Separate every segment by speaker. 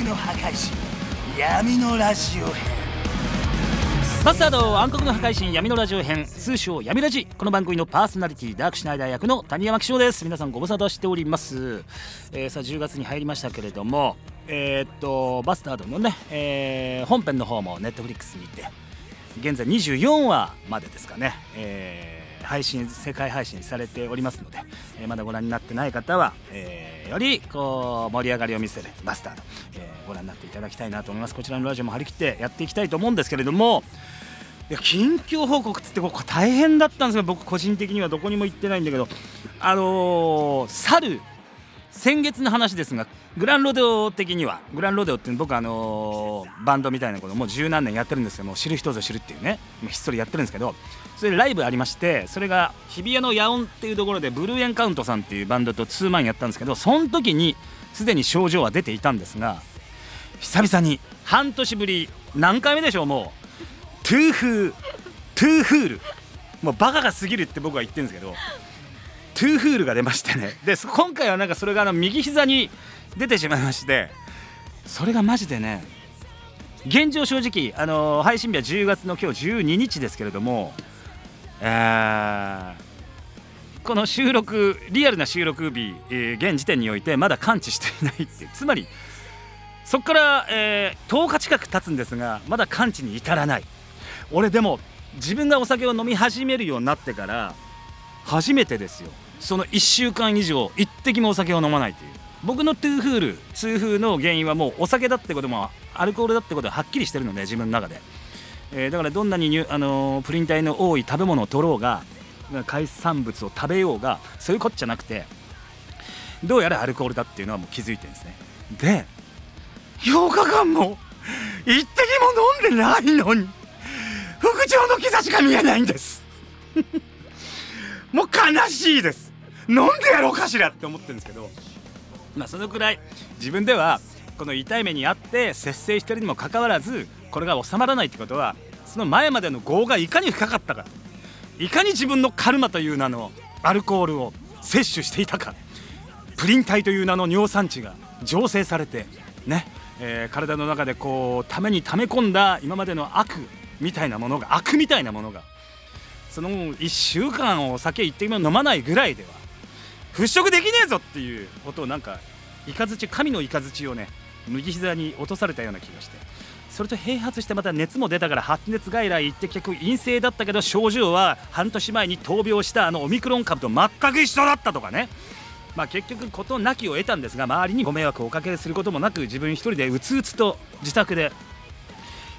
Speaker 1: の破壊神闇のラジオ編。
Speaker 2: バスタード暗黒の破壊神闇のラジオ編、通称闇ラジ。この番組のパーソナリティダークシュナイダー役の谷山紀章です。皆さんご無沙汰しております。さあ10月に入りましたけれども、バスタードのね、本編の方もネットフリックスにて現在24話までですかね、世界配信されておりますので、まだご覧になってない方は、よりこう盛り上がりを見せるバスタード、ご覧になっていただきたいなと思います。こちらのラジオも張り切ってやっていきたいと思うんですけれども、いや近況報告つってこれ大変だったんですよ。僕個人的にはどこにも行ってないんだけど、先月の話ですが、グランロデオ的には、グランロデオって僕バンドみたいなこともう十何年やってるんですけども、知る人ぞ知るっていうね、もうひっそりやってるんですけど、それでライブありまして、それが日比谷の野音っていうところでブルーエンカウントさんっていうバンドとツーマンやったんですけど、その時にすでに症状は出ていたんですが、久々に半年ぶり、何回目でしょう、もうトゥーフール、もうバカが過ぎるって僕は言ってるんですけど、トゥーフールが出ましてね。で今回はなんかそれが右膝に出てしまいまして、それがマジでね、現状正直配信日は10月の今日12日ですけれども、この収録、リアルな収録日、現時点においてまだ完治していないっていう、つまりそこから、10日近く経つんですが、まだ完治に至らない。俺でも自分がお酒を飲み始めるようになってから初めてですよ、その1週間以上一滴もお酒を飲まないという。僕の痛風の原因はもうお酒だってこともアルコールだってことははっきりしてるので、自分の中で、だからどんなにプリン体の多い食べ物を取ろうが、海産物を食べようが、そういうこっちゃなくて、どうやらアルコールだっていうのはもう気づいてるんですね。で8日間も一滴も飲んでないのに副長の兆しか見えないんですもう悲しいです。飲んでやろうかしらって思ってるんですけど、そのくらい自分ではこの痛い目にあって節制してるにもかかわらず、これが収まらないってことは、その前までの業がいかに深かったか、いかに自分のカルマという名のアルコールを摂取していたか、プリン体という名の尿酸値が醸成されてね、体の中でこうために溜め込んだ今までの悪みたいなものが、その1週間お酒一滴も飲まないぐらいでは払拭できねえぞっていうことを、なんか神の雷をね、右膝に落とされたような気がして、それと併発してまた熱も出たから発熱外来行って結局陰性だったけど、症状は半年前に闘病したオミクロン株と全く一緒だったとかね。結局事なきを得たんですが、周りにご迷惑をおかけすることもなく、自分一人でうつうつと自宅で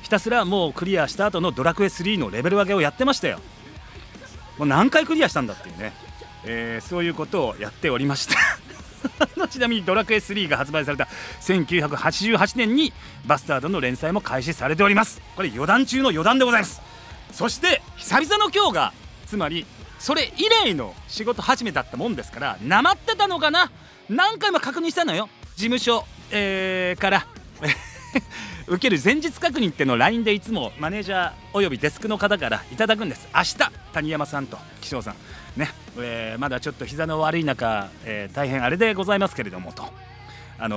Speaker 2: ひたすらもうクリアした後のドラクエ3のレベル上げをやってましたよ。もう何回クリアしたんだっていうね、そういうことをやっておりましたちなみにドラクエ3が発売された1988年にバスタードの連載も開始されております。これ余談中の余談でございます。そして久々の今日が、つまりそれ以来の仕事始めだったもんですから、なまってたのかな、何回も確認したのよ、事務所、から受ける前日確認っていうのを LINE でいつもマネージャーおよびデスクの方からいただくんです。明日谷山さんと紀章さんね、まだちょっと膝の悪い中、大変あれでございますけれどもと、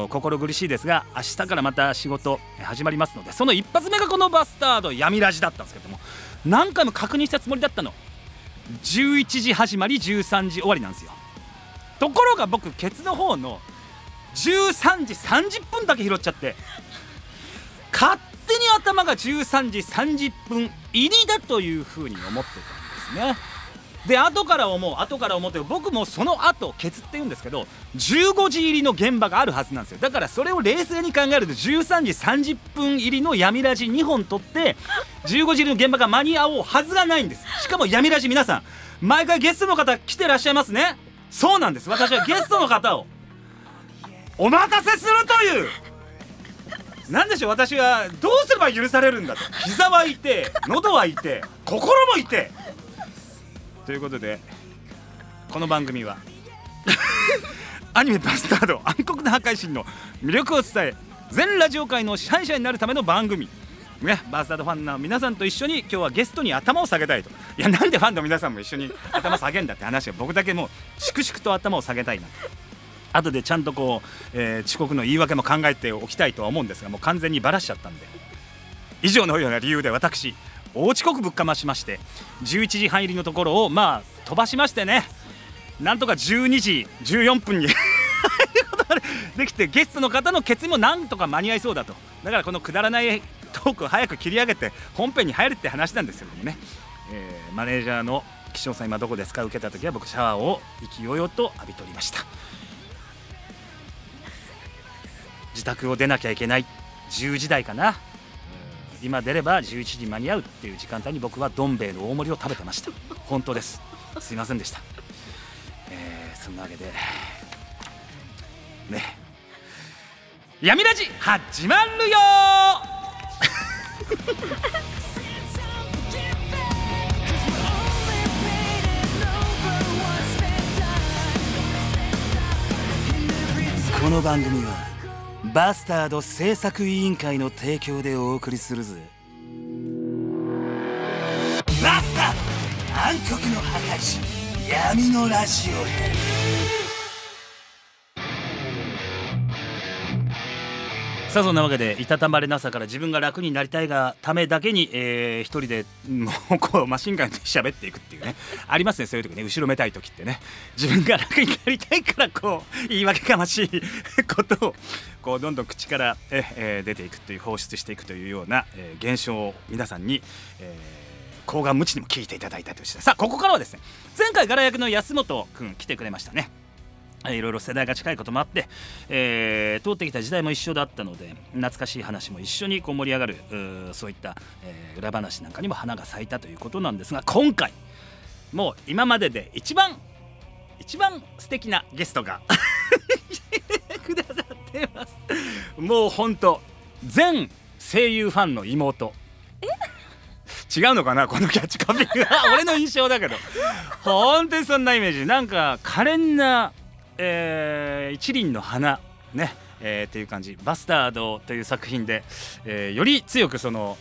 Speaker 2: 心苦しいですが明日からまた仕事始まりますので、その一発目がこのバスタード闇ラジだったんですけども、何回も確認したつもりだったの。11時始まり13時終わりなんですよ。ところが僕ケツの方の13時30分だけ拾っちゃって、勝手に頭が13時30分入りだというふうに思ってたんですね。で後から思って僕もその後ケツって言うんですけど、15時入りの現場があるはずなんですよ。だからそれを冷静に考えると13時30分入りの闇ラジ2本撮って15時入りの現場が間に合おうはずがないんです。しかも闇ラジ皆さん毎回ゲストの方来てらっしゃいますね。そうなんです、私はゲストの方をお待たせするという、なんでしょう、私はどうすれば許されるんだと。膝はいて、喉はいて、心もいてということで、この番組はアニメバスタード暗黒の破壊神の魅力を伝え、全ラジオ界の支配者になるための番組ね、バスタードファンの皆さんと一緒に今日はゲストに頭を下げたいと。いや、なんでファンの皆さんも一緒に頭下げんだって話は、僕だけもう粛々と頭を下げたいなと後でちゃんとこう、遅刻の言い訳も考えておきたいとは思うんですが、もう完全にバラしちゃったんで、以上のような理由で私大遅刻ぶっかましまして、11時半入りのところをまあ飛ばしましてね、なんとか12時14分に入ることができて、ゲストの方の決意もなんとか間に合いそうだと。だからこのくだらないトークを早く切り上げて本編に入るって話なんですけどもね、マネージャーの岸尾さん今どこですか受けた時は僕シャワーを勢いよと浴びておりました。自宅を出なきゃいけない10時台かな、今出れば11時に間に合うっていう時間帯に僕はどん兵衛の大盛りを食べてました。本当です、すいませんでした。そんなわけでね、闇ラジ始まるよ
Speaker 1: この番組はバスタード制作委員会の提供でお送りするぜ。バスタード暗黒の破壊神闇のラジオ編。
Speaker 2: さあそんなわけで、いたたまれなさから自分が楽になりたいがためだけに、一人でもうこうマシンガンで喋っていくっていうねありますね。そういう時ね、後ろめたい時ってね、自分が楽になりたいからこう言い訳がましいことをこうどんどん口から、出ていくという、放出していくというような、現象を皆さんに、高顔無知にも聞いていただいたとして、さあここからはですね、前回ガラ役の安本くん来てくれましたね。いろいろ世代が近いこともあって、通ってきた時代も一緒だったので、懐かしい話も一緒にこう盛り上がる、そういった、裏話なんかにも花が咲いたということなんですが、今回もう今までで一番素敵なゲストがくださっています。もうほんと全声優ファンの妹。違うのかなこのキャッチコピーが俺の印象だけど本当にそんなイメージ。なんか可憐な一輪の花ね、っていう感じ。バスタードという作品で、より強くその、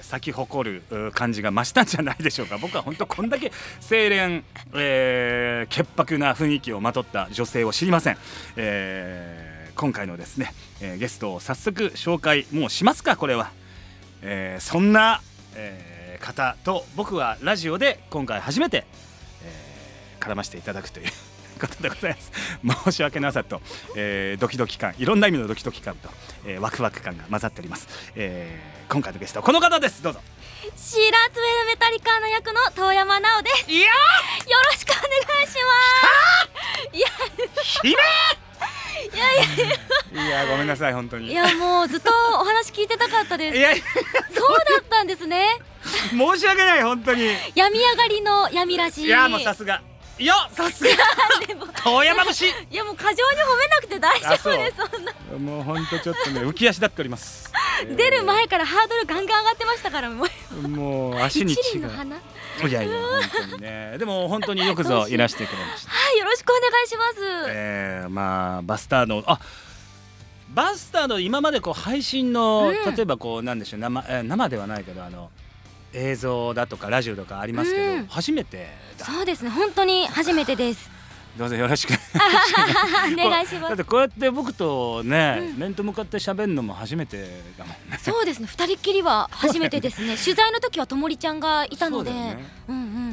Speaker 2: 咲き誇る感じが増したんじゃないでしょうか。僕は本当こんだけ清廉、潔白な雰囲気をまとった女性を知りません。今回のですね、ゲストを早速紹介もうしますか。これは、そんな、方と僕はラジオで今回初めて、絡ませていただくということでございます。申し訳なさと、ドキドキ感、いろんな意味のドキドキ感と、ワクワク感が混ざっております。今回のゲストはこの方です。どうぞ。
Speaker 3: シーラーツウェルメタリカーの役の遠山奈緒です。
Speaker 2: いや
Speaker 3: よろしくお願いします。
Speaker 2: 姫
Speaker 3: いや
Speaker 2: ごめんなさい本当に。
Speaker 3: いやもうずっとお話聞いてたかったです。
Speaker 2: いや
Speaker 3: そうだったんですね。
Speaker 2: 申し訳ない本当に。
Speaker 3: 病み上がりの闇ラジ。
Speaker 2: いやもうさすが。いやさすが遠山節。
Speaker 3: いやもう過剰に褒めなくて大丈夫です。そんな
Speaker 2: もう本当ちょっとね浮き足立っております。
Speaker 3: 出る前からハードルガンガン上がってましたから。も
Speaker 2: う足に
Speaker 3: 血が。
Speaker 2: いやいや本当にね。でも本当によくぞいらしてくれました。
Speaker 3: はい、よろしくお願いします。
Speaker 2: まあバスタード今までこう配信の、例えばこうなんでしょう、生ではないけど映像だとかラジオとかありますけど、初めてだ。
Speaker 3: そうですね、本当に初めてです。
Speaker 2: どうぞよろしく
Speaker 3: お願いします。
Speaker 2: だってこうやって僕とね、面と向かって喋るのも初めてだもんね。
Speaker 3: そうですね、二人っきりは初めてですね。取材の時はともりちゃんがいたので、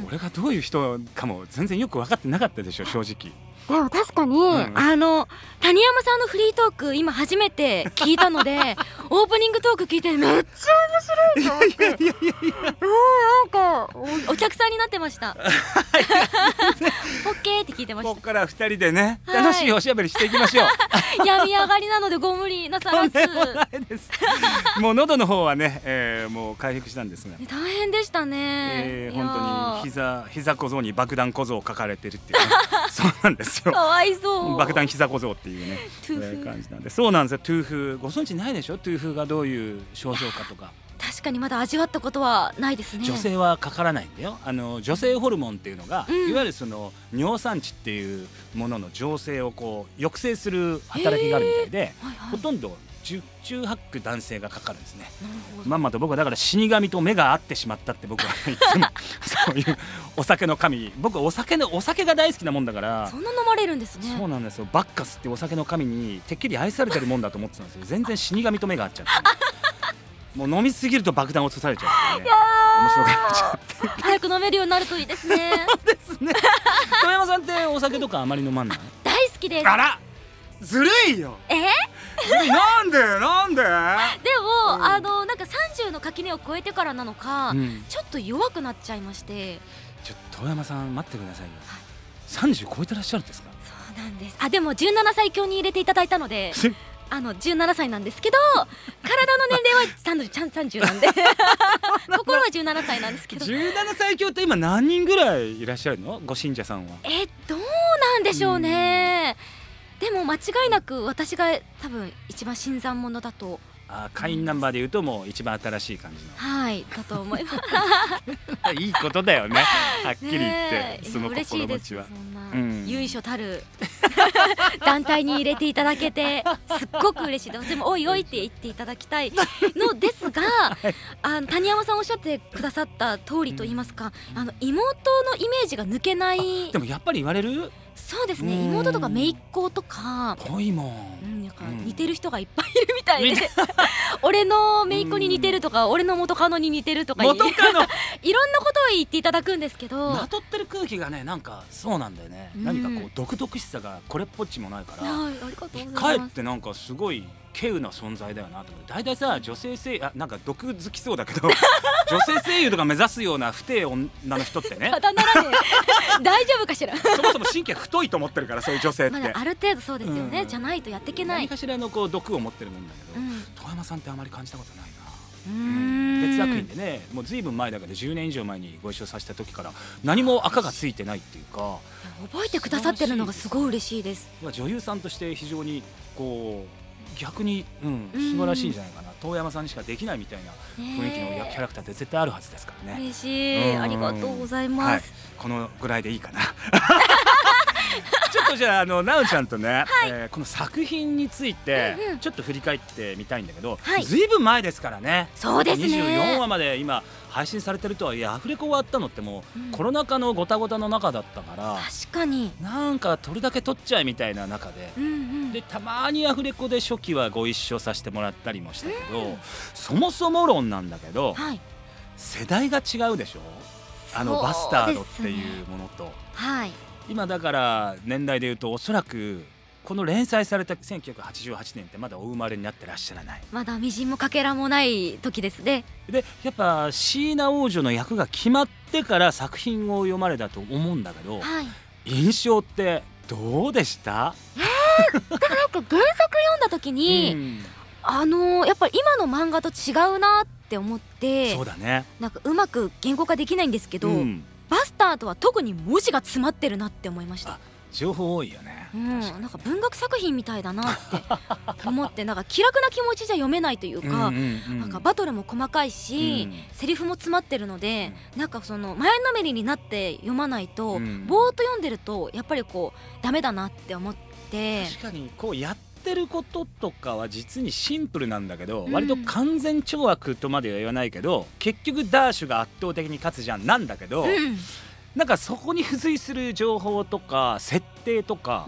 Speaker 2: 俺がどういう人かも全然よく分かってなかったでしょ正直。
Speaker 3: でも確かに、谷山さんのフリートーク今初めて聞いたのでオープニングトーク聞いてめっちゃ面白いと思って、なんかお客さんになってました。オッケーって聞いてました。
Speaker 2: ここから2人でね、楽しいおしゃべりしていきましょう。
Speaker 3: 病み上がりなのでご無理なさらず。
Speaker 2: もう喉の方はね、もう回復したんですが
Speaker 3: 大変でしたね。
Speaker 2: 本当に膝小僧に爆弾小僧を書かれてるっていう、ね、そうなんですよ。
Speaker 3: かわいそう。
Speaker 2: 爆弾膝小僧っていうね感じなんで。そうなんですよ。トゥーフーご存知ないでしょ。トゥーフーがどういう症状かとか。
Speaker 3: 確かにまだ味わったことはないですね。
Speaker 2: 女性はかからないんだよ。女性ホルモンっていうのが、
Speaker 3: うん
Speaker 2: いわゆるその尿酸値っていうものの醸成をこう抑制する働きがあるみたいで、
Speaker 3: はいはい、
Speaker 2: ほとんど十中八九男性がかかるんですね。
Speaker 3: なるほど。
Speaker 2: まんまと僕はだから死神と目が合ってしまったって僕はいつもそういうお酒の神、僕お酒が大好きなもんだから。
Speaker 3: そんな飲まれるんですね。
Speaker 2: そうなんですよ。バッカスってお酒の神にてっきり愛されてるもんだと思ってたんですよ。全然死神と目が合っちゃってもう飲みすぎると爆弾落とされちゃうってね、面白くなっちゃって
Speaker 3: 早く飲めるようになるといいですね。
Speaker 2: ですね。遠山さんってお酒とかあまり飲まんない？
Speaker 3: 大好きです。
Speaker 2: あらずるいよ。
Speaker 3: で
Speaker 2: なんでなんで、
Speaker 3: も、
Speaker 2: うん
Speaker 3: なんか30の垣根を越えてからなのか、
Speaker 2: うん
Speaker 3: ちょっと弱くなっちゃいまして。
Speaker 2: ちょっと遠山さん待ってくださいよ、
Speaker 3: はい
Speaker 2: 30超えてらっしゃるんですか？
Speaker 3: そうなんです。でも17歳強に入れていただいたので17歳なんですけど、体の年齢は30なんで心は17歳なんですけど。
Speaker 2: 17歳強って今何人ぐらいいらっしゃるの？ご信者さんは。
Speaker 3: どうなんでしょうね。でも間違いなく私が多分一番新参者だと。
Speaker 2: 会員ナンバーで言うともう一番新しい感じの
Speaker 3: はいだと思います。
Speaker 2: いいことだよね、はっきり言
Speaker 3: ねえ
Speaker 2: ってその
Speaker 3: 嬉しいです。
Speaker 2: 心持ちは
Speaker 3: そんな、
Speaker 2: うん
Speaker 3: 由緒たる団体に入れていただけてすっごく嬉しいです。でもおいおいって言っていただきたいのですが、谷山さんおっしゃってくださった通りと言いますか、妹のイメージが抜けない。
Speaker 2: でもやっぱり言われる。
Speaker 3: そうですね、
Speaker 2: うん
Speaker 3: 妹とか姪っ子とか、
Speaker 2: ぽいもん。
Speaker 3: なんか似てる人がいっぱいいるみたいで、俺の姪っ子に似てるとか、俺の元カノに似てるとか
Speaker 2: 元カノ
Speaker 3: いろんなことを言っていただくんですけど、
Speaker 2: まとってる空気がね、なんかそうなんだよね、何かこう独々しさがこれっぽっちもないから、
Speaker 3: はい、ありがとうございます。
Speaker 2: かえってなんかすごい稀有な存在だよなと思って。大体さ、女性声優、なんか毒好きそうだけど女性声優とか目指すような不定女の人ってね
Speaker 3: ただならね大丈夫かしら
Speaker 2: そもそも神経太いと思ってるから、そういう女性って、
Speaker 3: まだある程度そうですよね、
Speaker 2: うん
Speaker 3: じゃないとやっていけない。
Speaker 2: 何かしらのこう毒を持ってるもんだけど、
Speaker 3: うん
Speaker 2: 遠山さんってあまり感じたことないな。
Speaker 3: ん
Speaker 2: 別作品でね、もうずいぶん前だけど10年以上前にご一緒させた時から何も赤がついてないっていうか、
Speaker 3: 覚えてくださってるのがすごい嬉しいです。
Speaker 2: 女優さんとして非常にこう逆に、素晴らしいんじゃないかな。遠山さんにしかできないみたいな雰囲気のキャラクターって絶対あるはずですからね。
Speaker 3: 嬉しい、ありがとうございます。
Speaker 2: このぐらいでいいかなちょっとじゃあなおちゃんとね、この作品についてちょっと振り返ってみたいんだけど、ずいぶん前ですからね。
Speaker 3: そうですね、
Speaker 2: 24話まで今配信されてるとはいえ、アフレコ終わったのってもうコロナ禍のごたごたの中だったから、
Speaker 3: 確かに
Speaker 2: なんか撮るだけ撮っちゃえみたいな中で、でたまにアフレコで初期はご一緒させてもらったりもしたけど、そもそも論なんだけど、世代が違うでしょ、バスタードっていうものと。今だから年代でいうとおそらくこの連載された1988年ってまだお生まれになってらっしゃらない。
Speaker 3: まだみじんもかけらもない時ですね。
Speaker 2: でやっぱ椎名王女の役が決まってから作品を読まれたと思うんだけど、印象ってどうでした？
Speaker 3: でもなんか原作読んだ時に、やっぱり今の漫画と違うなって思って、
Speaker 2: そうだね、
Speaker 3: なんかうまく言語化できないんですけど、バスタードは特に文字が詰まってるなって思いました。
Speaker 2: 情報多いよね。
Speaker 3: なんか文学作品みたいだなって思って、なんか気楽な気持ちじゃ読めないというか、なんかバトルも細かいし、セリフも詰まってるので、なんかその前のめりになって読まないと、ぼーっと読んでるとやっぱりこうダメだなって思って。
Speaker 2: 確かにこうやってることとかは実にシンプルなんだけど、割と完全懲悪とまでは言わないけど、結局ダーシュが圧倒的に勝つじゃんなんだけど、なんかそこに付随する情報とか設定とか、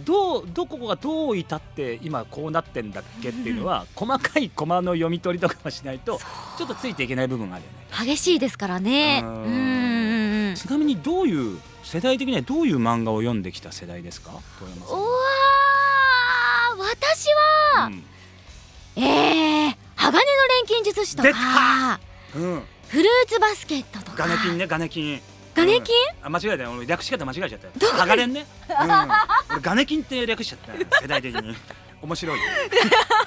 Speaker 2: どこがどう至って今こうなってんだっけっていうのは、細かいコマの読み取りとかもしないとちょっとついていけない部分があるよね。
Speaker 3: 激しいですからね。
Speaker 2: ちなみにどういう世代的にはどういう漫画を読んできた世代ですか、遠山さん？
Speaker 3: 私は、鋼の錬金術師とか、フルーツバスケットとか。
Speaker 2: ガネキンね、ガネキン。
Speaker 3: ガネキン？
Speaker 2: 間違えたよ、俺略し方間違えちゃったよ。ハガレンね。俺ガネキンって略しちゃったよ、世代的に。面白い。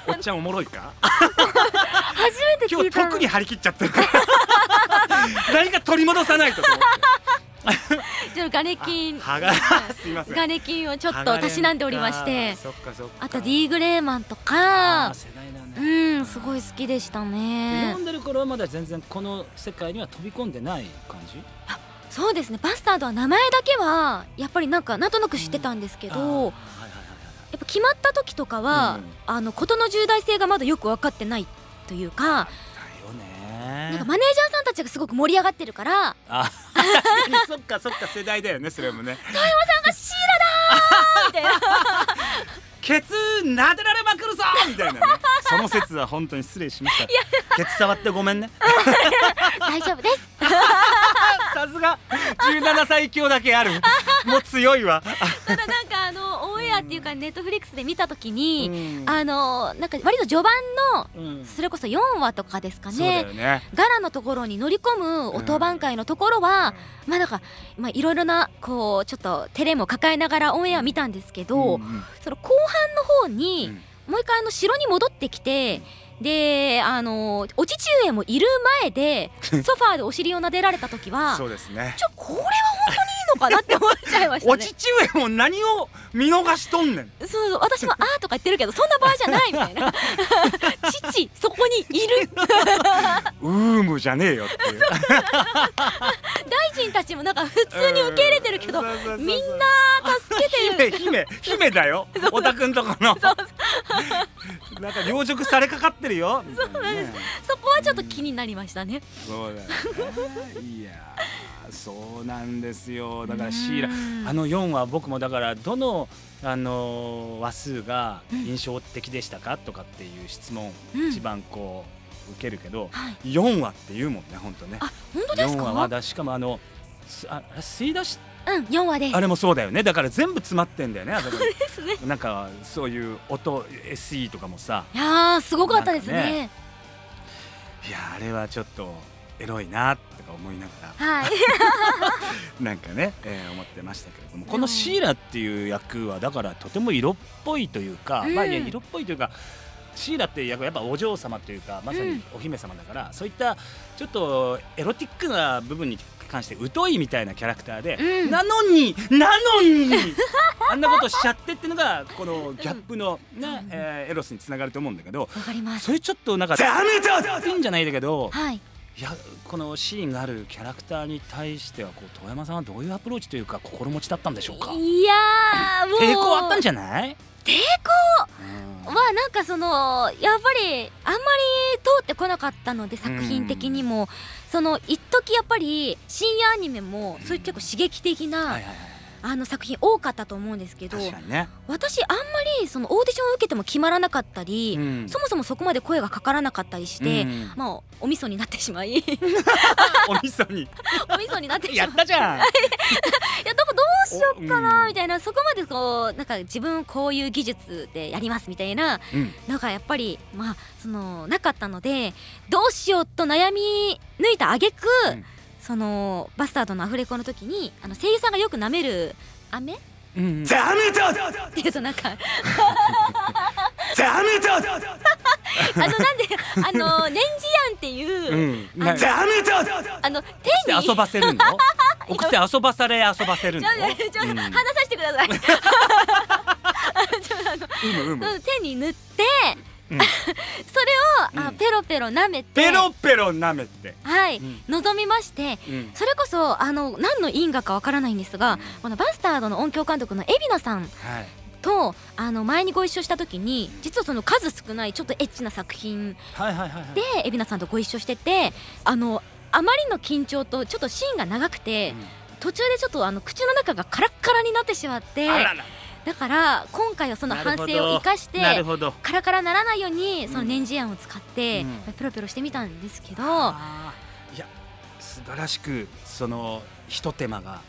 Speaker 2: おっちゃんおもろいか？
Speaker 3: 初めて聞いた。
Speaker 2: 今日特に張り切っちゃってるから。何か取り戻さないとと思って。
Speaker 3: ちょっとガネキン、
Speaker 2: すいません。
Speaker 3: ガネキンをちょっとたしなんでおりまして、
Speaker 2: そっかそっか。
Speaker 3: あと D グレーマンとか、すごい好きでした
Speaker 2: で
Speaker 3: ね。
Speaker 2: 読んでる頃はまだ全然この世界には飛び込んでない感じ。
Speaker 3: そうですね、バスタードは名前だけはやっぱりなんとなく知ってたんですけど、やっぱ決まった時とかは、事の重大性がまだよく分かってないというか、
Speaker 2: だよね。
Speaker 3: なんかマネージャーさんたちがすごく盛り上がってるから、
Speaker 2: そっか世代だよね、それもね。
Speaker 3: 遠山さんがシーラだーみたいな
Speaker 2: ケツ撫でられまくるぞみたいなね。その説は本当に失礼しました。ケツ触ってごめんね。
Speaker 3: 大丈夫です。
Speaker 2: さすが17歳強だけある。もう強いわ。
Speaker 3: ただなんかオンエアっていうかネットフリックスで見たときに、なんか割と序盤のそれこそ4話とかですかね、ガラのところに乗り込むオトバン会のところは、まあなんかいろいろなこうちょっと照れも抱えながらオンエア見たんですけど、その後半の方にもう一回城に戻ってきて、でお父上もいる前でソファーでお尻を撫でられた時は
Speaker 2: そうですね、
Speaker 3: これは本当にいいのかなって思っちゃいましたね。
Speaker 2: お父上も何を見逃しとんねん。
Speaker 3: そう私もあーとか言ってるけどそんな場合じゃないみたいな父そこにいる
Speaker 2: うーむじゃねえよっていう
Speaker 3: 大臣たちもなんか普通に受け入れてるけど、みんな助けてる
Speaker 2: 姫だよ、おたくんとこのなんか養殖されかかってるよ。
Speaker 3: そうなんです、そこはちょっと気になりましたね。
Speaker 2: そうだよね。いやそうなんですよ。だからシーラ4話僕もだからどの話数が印象的でしたかとかっていう質問、一番こう受けるけど、4話って言うもんね、本当ね。
Speaker 3: あ、本当ですか。
Speaker 2: 4話はしかも吸い出し
Speaker 3: 4話です。
Speaker 2: あれもそうだよね。だから全部詰まってんだよね。
Speaker 3: そうですね。
Speaker 2: なんかそういう音 SE とかもさ、
Speaker 3: いやーすごかったですね。
Speaker 2: いやあれはちょっとエロいなとか思いながら、なんかね、思ってましたけれども、このシーラっていう役はだからとても色っぽいというか、まあいや色っぽいというか、シーラっていう役はやっぱお嬢様というかまさにお姫様だから、そういったちょっとエロティックな部分に関して疎いみたいなキャラクターで、なのにあんなことしちゃってっていうのがこのギャップのね、エロスにつながると思うんだけど、
Speaker 3: わかります。
Speaker 2: それちょっとなんかダメだっていいんじゃないんだけど、
Speaker 3: い
Speaker 2: やこのシーンがあるキャラクターに対しては遠山さんはどういうアプローチというか心持ちだったんでしょうか。
Speaker 3: いやもう
Speaker 2: 抵抗あったんじゃない？
Speaker 3: 抵抗はなんかやっぱりあんまり通ってこなかったので、作品的にも一時やっぱり深夜アニメもそういう結構刺激的な作品多かったと思うんですけど、
Speaker 2: 確かにね、
Speaker 3: 私あんまりオーディションを受けても決まらなかったり、そもそもそこまで声がかからなかったりして、まあお味噌になってしまい
Speaker 2: お味噌に
Speaker 3: なってしまい
Speaker 2: やったじゃんいや
Speaker 3: どうしよっかなみたいな、そこまでなんか自分こういう技術でやりますみたいなのがやっぱりなかったので、どうしようと悩み抜いた挙句、バスタードのアフレコの時に声優さんがよく舐める飴、ダメだって言うとなんかダメだなんでネンジヤンっていうダメだ
Speaker 2: 手に遊ばせるの送って遊ばせるの
Speaker 3: 話させてください手に塗ってそれをペロペロ舐めて望みまして、それこそ何の因果かわからないんですが、このバスタードの音響監督の海老名さんと前にご一緒した時に、実はその数少ないちょっとエッチな作品で海老名さんとご一緒してて、あまりの緊張とちょっとシーンが長くて、途中でちょっと口の中がカラッカラになってしまって、だから今回はその反省を生かしてカラカラならないようにそのネンジヤンを使ってペロペロしてみたんですけど、い
Speaker 2: や素晴らしくそのひと手間が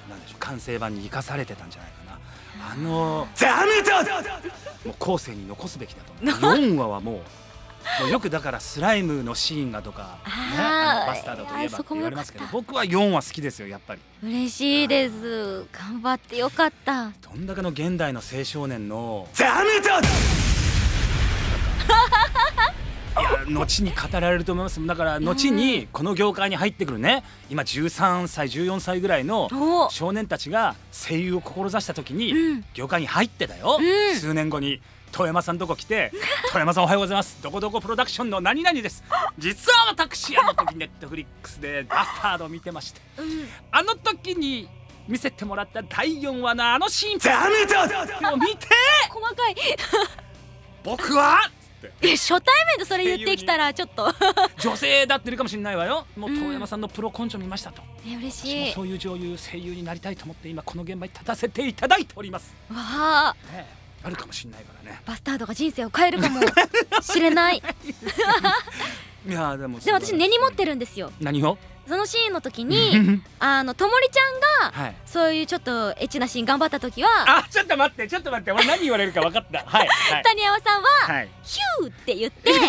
Speaker 2: なんでしょう、完成版に生かされてたんじゃないかな。ダメだもう後世に残すべきだと思う。4話はもうよくだからスライムのシーンがとかね、バスタードといえばって言われますけど、僕は4話好きですよ、やっぱり。
Speaker 3: 嬉しいです。頑張ってよかった。
Speaker 2: どんだけの現代の青少年のダメだや後に語られると思います。だから後にこの業界に入ってくるね、今13歳14歳ぐらいの少年たちが声優を志した時に業界に入ってだよ、数年後に遠山さんとこ来て「遠山さんおはようございます、どこどこプロダクションの何々です、実は私あの時ネットフリックスでバスタードを見てまして、あの時に見せてもらった第4話のあのシーンダメだを見て
Speaker 3: 細かい
Speaker 2: 僕は
Speaker 3: 初対面でそれ言ってきたらちょっと
Speaker 2: 女性だってるかもしれないわよ。もう遠山さんのプロ根性見ましたと、
Speaker 3: 嬉しい。
Speaker 2: 私もそういう女優声優になりたいと思って今この現場に立たせていただいております。
Speaker 3: わあ、
Speaker 2: あるかもしれないからね。
Speaker 3: バスタードが人生を変えるかもしれない
Speaker 2: いやでも
Speaker 3: 私根に持ってるんですよ。
Speaker 2: 何を？
Speaker 3: そのシーンの時にともりちゃんが、
Speaker 2: はい、
Speaker 3: そういうちょっとエッチなシーン頑張った時は、
Speaker 2: あ、ちょっと待って俺何言われるか分かった。はい、
Speaker 3: 谷山さんは、
Speaker 2: はい、
Speaker 3: ヒューって言って
Speaker 2: そ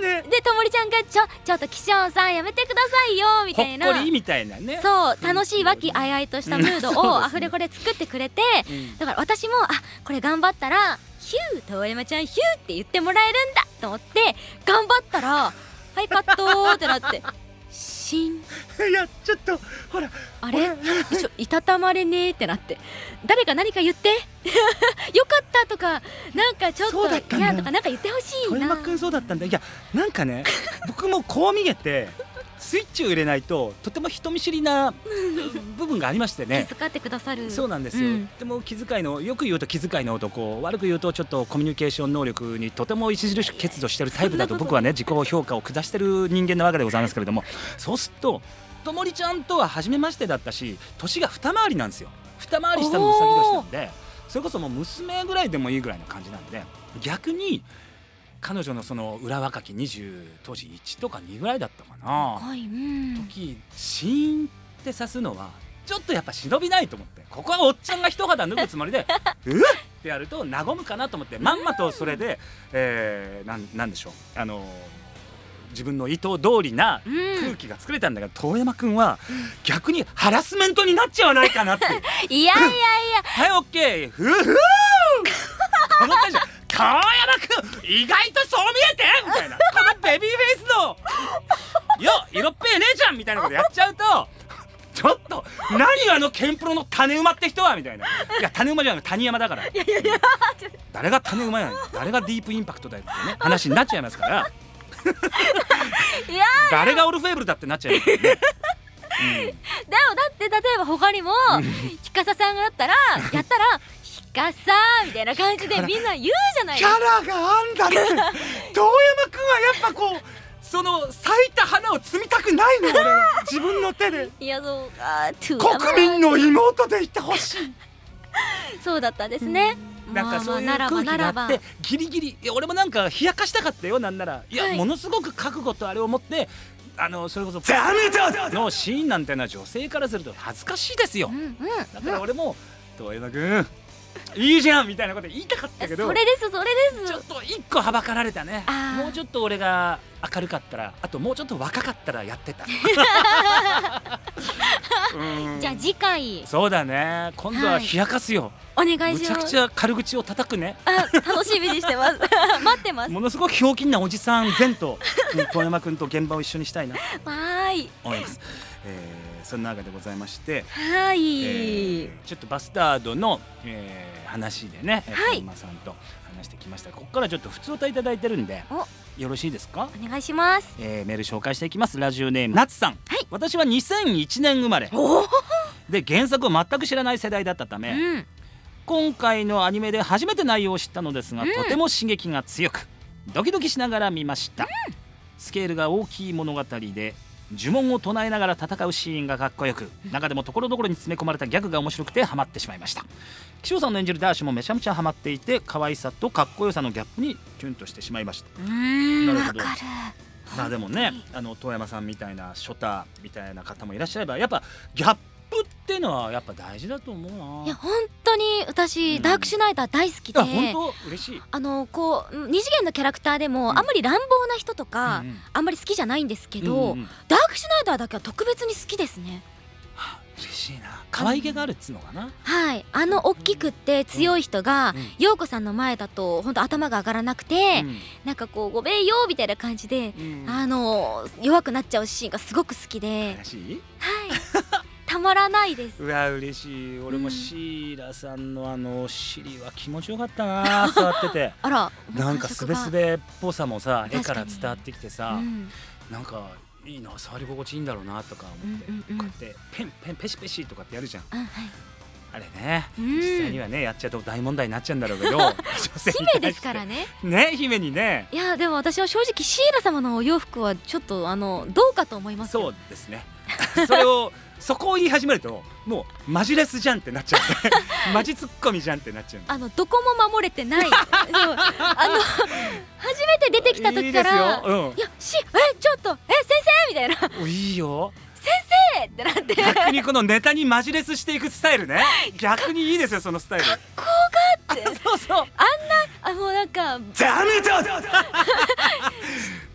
Speaker 2: うね。
Speaker 3: でともりちゃんがちょっと岸尾さんやめてくださいよみたいな、
Speaker 2: ほっこりみたいなね。
Speaker 3: そう楽しい和気あいあいとしたムードをあふれこれ作ってくれて、だから私もこれ頑張ったらヒュー遠山ちゃんヒューって言ってもらえるんだと思って頑張ったらはいカットーってなってシン
Speaker 2: いやちょっとほら
Speaker 3: あれいたたまれねーってなって、誰か何か言ってよかったとかなんかちょっといやとかなんか言ってほしいな。
Speaker 2: 遠山くんそうだったんだ。いやなんかね僕もこう見えてスイッチを入れないととても人見知りな部分がありましてね。
Speaker 3: 気遣ってくださる。
Speaker 2: そうなんですよ、でも気遣いの、よく言うと気遣いの男、悪く言うとちょっとコミュニケーション能力にとても著しく欠如してるタイプだと僕はね自己評価を下してる人間なわけでございますけれども、そうするとともりちゃんとは初めましてだったし年が二回りなんですよ。二回り下のうさぎ年なんで、それこそもう娘ぐらいでもいいぐらいの感じなんで、逆に彼女のその裏若き20当時1とか2ぐらいだったかな、時シーンって刺すのはちょっとやっぱ忍びないと思って、ここはおっちゃんが一肌脱ぐつもりでうっってやると和むかなと思って、まんまとそれで、なんでしょう、自分の意図通りな空気が作れたんだけど、遠山くんは逆にハラスメントになっちゃわないかなって
Speaker 3: いや
Speaker 2: はいオッケーふふこのテンション遠山くん意外とそう見えてみたいな、このベビーフェイスのよ色っぺえ姉ちゃんみたいなことやっちゃうとちょっと何あのケンプロの種馬って人はみたいな、いや種馬じゃなくて谷山だから、誰が種馬やねん、誰がディープインパクトだよってね話になっちゃいますから誰がオルフェーブルだってなっちゃいますからね。でも
Speaker 3: だって例えば他にもひかささんがだったらやったらひかさみたいな感じでみんな言うじゃない
Speaker 2: キャラがあんだって遠山くんはやっぱこうその咲いた花を摘みたくないの俺は自分の手で。
Speaker 3: いやそうか
Speaker 2: 国民の妹でいてほしい
Speaker 3: そうだったんですね。
Speaker 2: なんかそういう空気があってギリギリ、いや俺もなんか冷やかしたかったよ、なんならいや、ものすごく覚悟とあれを持ってそれこそダメだのシーンなんてのは女性からすると恥ずかしいですよ、だから俺も遠山くんいいじゃんみたいなこと言いたかったけど、
Speaker 3: それです
Speaker 2: ちょっと一個はばかられたね。もうちょっと俺が明るかったら、あともうちょっと若かったらやってた
Speaker 3: じゃあ次回
Speaker 2: そうだね、今度は冷やかすよ、
Speaker 3: お願いします。
Speaker 2: むちゃくちゃ軽口を叩くね。
Speaker 3: 楽しみにしてます待ってます。
Speaker 2: ものすごくひょうきんなおじさん前と遠山くんと現場を一緒にしたいな思います。そんなわけでございまして、ちょっとバスタードの、話でね、遠山さんと話してきました。ここからちょっと普通歌いただいてるんでよろしいですか？
Speaker 3: お願いします。
Speaker 2: メール紹介していきます。ラジオネームなつさん、私は2001年生まれで原作を全く知らない世代だったため、今回のアニメで初めて内容を知ったのですが、とても刺激が強くドキドキしながら見ました。スケールが大きい物語で呪文を唱えながら戦うシーンがかっこよく、中でもところどころに詰め込まれたギャグが面白くてハマってしまいました。岸尾さんの演じるダーシュもめちゃめちゃハマっていて、可愛さとかっこよさのギャップにキュンとしてしまいました。なるほど。まあでもね、遠山さんみたいなショタみたいな方もいらっしゃれば、やっぱギャップっていうのはやっぱ大事だと思うな。
Speaker 3: いや本当に私、ダークシュナイダー大好きで、
Speaker 2: 本当嬉しい。
Speaker 3: こう二次元のキャラクターでもあんまり乱暴な人とか、あんまり好きじゃないんですけど、ダークシュナイダーだけは特別に好きですね。
Speaker 2: 嬉ししいな。可愛げがあるっつうのかな。
Speaker 3: はい、大きくって強い人が、陽子さんの前だと本当頭が上がらなくて、なんかこうごめんよみたいな感じで、弱くなっちゃうシーンがすごく好きで、
Speaker 2: らしい。
Speaker 3: はいたまらないです。
Speaker 2: うわ嬉しい。俺もシーラさんの尻は気持ちよかったな、座ってて
Speaker 3: あら、
Speaker 2: なんかすべすべっぽさもさ、絵から
Speaker 3: 確かに
Speaker 2: 伝わってきてさ、なんかいいな、触り心地いいんだろうなとか思って、こうやってペンペンペシペシとかってやるじゃん。あれね、実際にはねやっちゃうと大問題になっちゃうんだろうけど、
Speaker 3: 姫ですからね。
Speaker 2: ね、姫にね。
Speaker 3: いやでも私は正直シーラ様のお洋服はちょっとどうかと思いますよ。
Speaker 2: そうですねそこを言い始めるともうマジレスじゃんってなっちゃってマジツッコミじゃんってなっちゃう。
Speaker 3: どこも守れてない初めて出てきた時からいやちょっと先生みたいな、
Speaker 2: いいよ
Speaker 3: 先生ってなって、
Speaker 2: 逆にこのネタにマジレスしていくスタイルね、逆にいいですよそのスタイル。
Speaker 3: 格好がって
Speaker 2: そうそう
Speaker 3: もうなんか
Speaker 2: ダメだ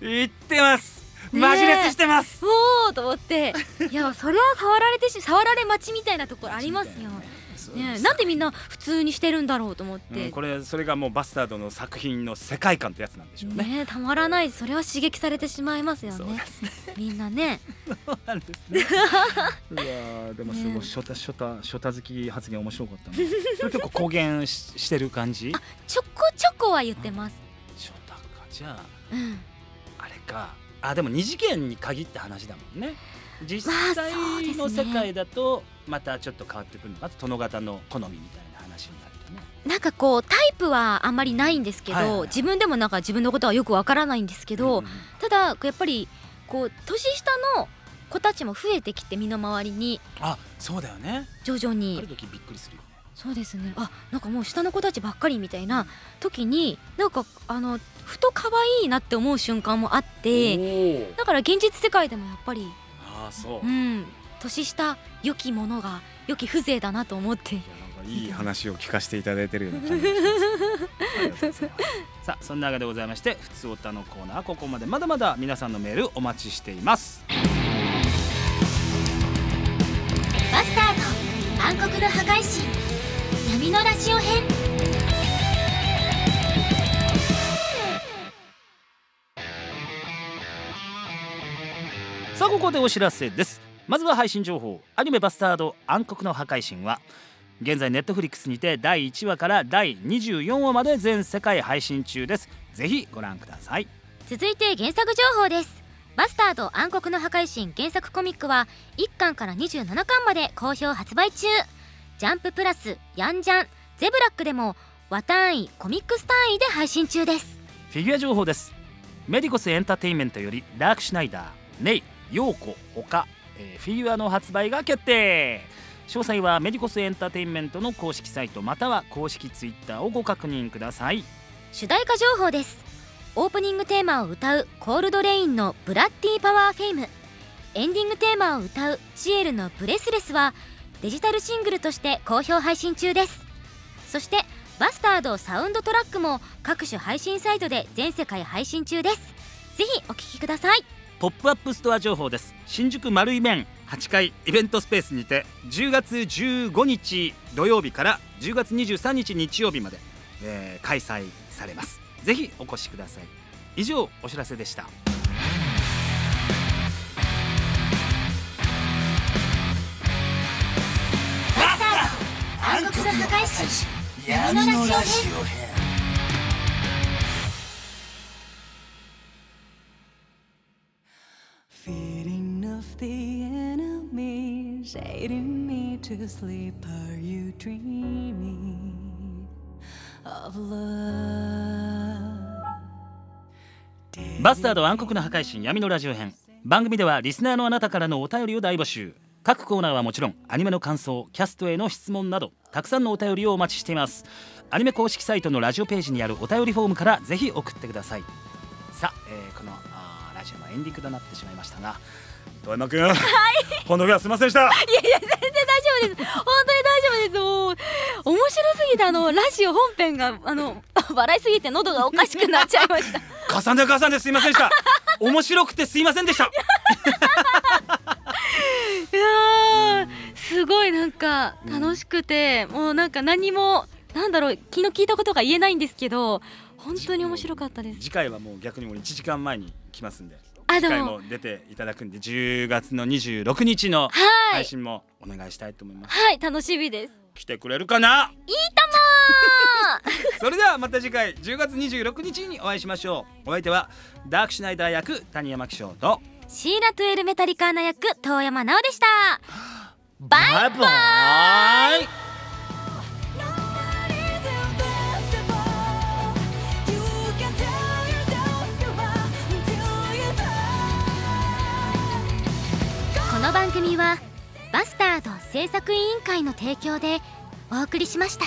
Speaker 2: 言ってます、マジレスしてます。
Speaker 3: もうと思って、いやそれは触られ待ちみたいなところありますよ。なんでみんな普通にしてるんだろうと思って、
Speaker 2: それがもうバスタードの作品の世界観ってやつなんでしょうね。
Speaker 3: たまらない。それは刺激されてしまいますよね。
Speaker 2: そうですね
Speaker 3: みんなね。
Speaker 2: そうなんですね。うわでもすごいショタ好き発言面白かったな。それ結構公言してる感じ。
Speaker 3: ちょこちょこは言ってます。
Speaker 2: ショタか。じゃああれか。でも二次元に限った話だもんね。実際の世界だとまたちょっと変わってくるのか。あと殿方の好みみたいな話になるとね。
Speaker 3: なんかこうタイプはあんまりないんですけど、自分でもなんか自分のことはよくわからないんですけど、ただやっぱりこう年下の子たちも増えてきて、身の回りに。
Speaker 2: そうだよね。
Speaker 3: 徐々に。
Speaker 2: ある時びっくりするよね。
Speaker 3: そうですね。なんかもう下の子たちばっかりみたいな時に、なんかふと可愛いなって思う瞬間もあって、だから現実世界でもやっぱり年下良きものが良き風情だなと思って。
Speaker 2: いい話を聞かせていただいてるような感じです。さあそんなわけでございまして、ふつおたのコーナーここまで。まだまだ皆さんのメールお待ちしています。
Speaker 3: バスタード暗黒の破壊神闇のラジオ編。
Speaker 2: さあここでお知らせです。まずは配信情報。アニメバスタード暗黒の破壊神は現在ネットフリックスにて第1話から第24話まで全世界配信中です。ぜひご覧ください。
Speaker 3: 続いて原作情報です。バスタード暗黒の破壊神原作コミックは1巻から27巻まで好評発売中。ジャンププラス、ヤンジャン、ゼブラックでも和単位、コミックス単位で配信中です。
Speaker 2: フィギュア情報です。メディコスエンターテインメントよりダークシュナイダー、ネイ、ヨーコ他、フィギュアの発売が決定。詳細はメディコスエンターテインメントの公式サイトまたは公式ツイッターをご確認ください。
Speaker 3: 主題歌情報です。オープニングテーマを歌うコールドレインのブラッディパワーフェイム、エンディングテーマを歌うシエルのブレスレスはデジタルシングルとして好評配信中です。そしてバスタードサウンドトラックも各種配信サイトで全世界配信中です。ぜひお聴きください。
Speaker 2: ポップアップストア情報です。新宿丸い面8階イベントスペースにて10月15日土曜日から10月23日日曜日まで、開催されます。ぜひお越しください。以上お知らせでした。
Speaker 3: バスタード暗黒の破壊神闇のラジオ編。
Speaker 4: Feeding of the enemies, aiding me to sleep. Are you dreaming of love?
Speaker 2: バスタード暗黒の破壊神闇のラジオ編。番組ではリスナーのあなたからのお便りを大募集。各コーナーはもちろんアニメの感想、キャストへの質問などたくさんのお便りをお待ちしています。アニメ公式サイトのラジオページにあるお便りフォームからぜひ送ってください。さあ、このラジオのエンディングとなってしまいましたが、遠山くん、この日はすいませんでした。
Speaker 3: いや全然大丈夫です。本当に大丈夫です。もう面白すぎてラジオ本編が笑いすぎて喉がおかしくなっちゃいました。
Speaker 2: 重ねすいませんでした。面白くてすいませんでした。
Speaker 3: いやすごいいなんか楽しくて、もうなんか何もなんだろう昨日聞いたことが言えないんですけど本当に面白かったです。
Speaker 2: 次回はもう逆にもう1時間前に来ますんで、
Speaker 3: あで
Speaker 2: 次回
Speaker 3: も
Speaker 2: も出ていただくんで10月の26日の
Speaker 3: はい
Speaker 2: 配信もお願いしたいと思います。
Speaker 3: はい楽しみです。
Speaker 2: 来てくれるかな。
Speaker 3: いいとも
Speaker 2: それではまた次回10月26日にお会いしましょう。お相手はダークシュナイダー役谷山紀章と
Speaker 3: シーラ・トゥエル・メタリカーナ役遠山奈緒でした。バイ
Speaker 2: バイバイ。
Speaker 4: Nobody's invincible. You can tell yourself you're wrong until you try.
Speaker 3: この番組はバスタード制作委員会の提供でお送りしました。